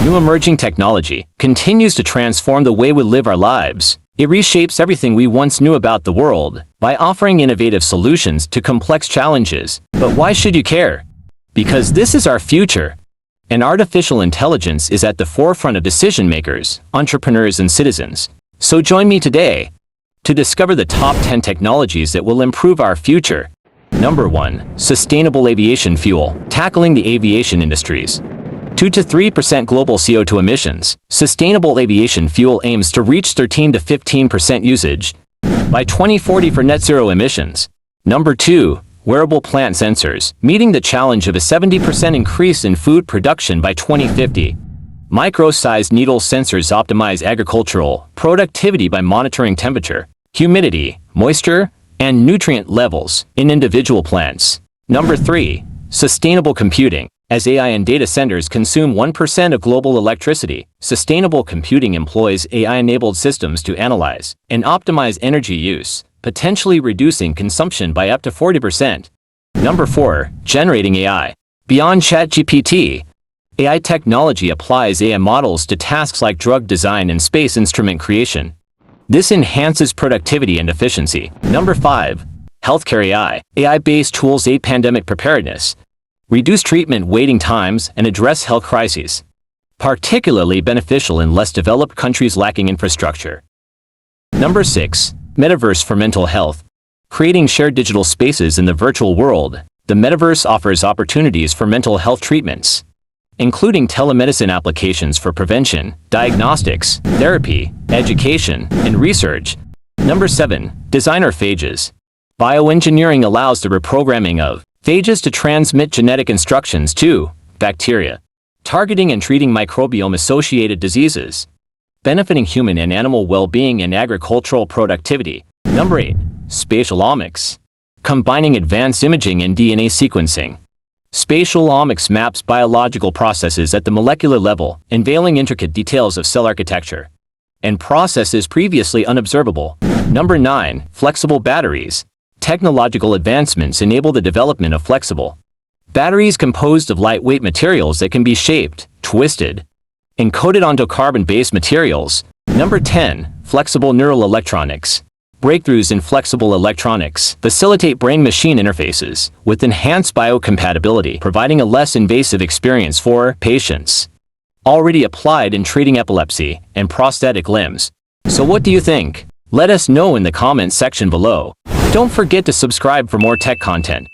new emerging technology continues to transform the way we live our lives. It reshapes everything we once knew about the world by offering innovative solutions to complex challenges. But why should you care? Because this is our future. And artificial intelligence is at the forefront of decision makers, entrepreneurs, and citizens. So join me today to discover the top 10 technologies that will improve our future. Number 1. Sustainable aviation fuel, tackling the aviation industries. 2 to 3% global CO2 emissions. Sustainable aviation fuel aims to reach 13 to 15% usage by 2040 for net zero emissions. Number 2. Wearable plant sensors, meeting the challenge of a 70% increase in food production by 2050. Micro-sized needle sensors optimize agricultural productivity by monitoring temperature, humidity, moisture, and nutrient levels in individual plants. Number 3. Sustainable computing. As AI and data centers consume 1% of global electricity, sustainable computing employs AI-enabled systems to analyze and optimize energy use, potentially reducing consumption by up to 40%. Number 4. Generating AI. Beyond ChatGPT, AI technology applies AI models to tasks like drug design and space instrument creation. This enhances productivity and efficiency. Number 5. Healthcare AI. AI-based tools aid pandemic preparedness, reduce treatment waiting times, and address health crises, particularly beneficial in less developed countries lacking infrastructure. Number 6. Metaverse for mental health. Creating shared digital spaces in the virtual world, the metaverse offers opportunities for mental health treatments, including telemedicine applications for prevention, diagnostics, therapy, education, and research. Number 7. Designer phages. Bioengineering allows the reprogramming of phages to transmit genetic instructions to bacteria, targeting and treating microbiome-associated diseases, benefiting human and animal well-being and agricultural productivity. Number 8. Spatial omics. Combining advanced imaging and DNA sequencing. Spatial omics maps biological processes at the molecular level, unveiling intricate details of cell architecture and processes previously unobservable. Number 9. Flexible batteries. Technological advancements enable the development of flexible batteries composed of lightweight materials that can be shaped, twisted, and coated onto carbon-based materials. Number 10. Flexible neural electronics. Breakthroughs in flexible electronics facilitate brain-machine interfaces with enhanced biocompatibility, providing a less invasive experience for patients. Already applied in treating epilepsy and prosthetic limbs. So what do you think? Let us know in the comments section below. Don't forget to subscribe for more tech content.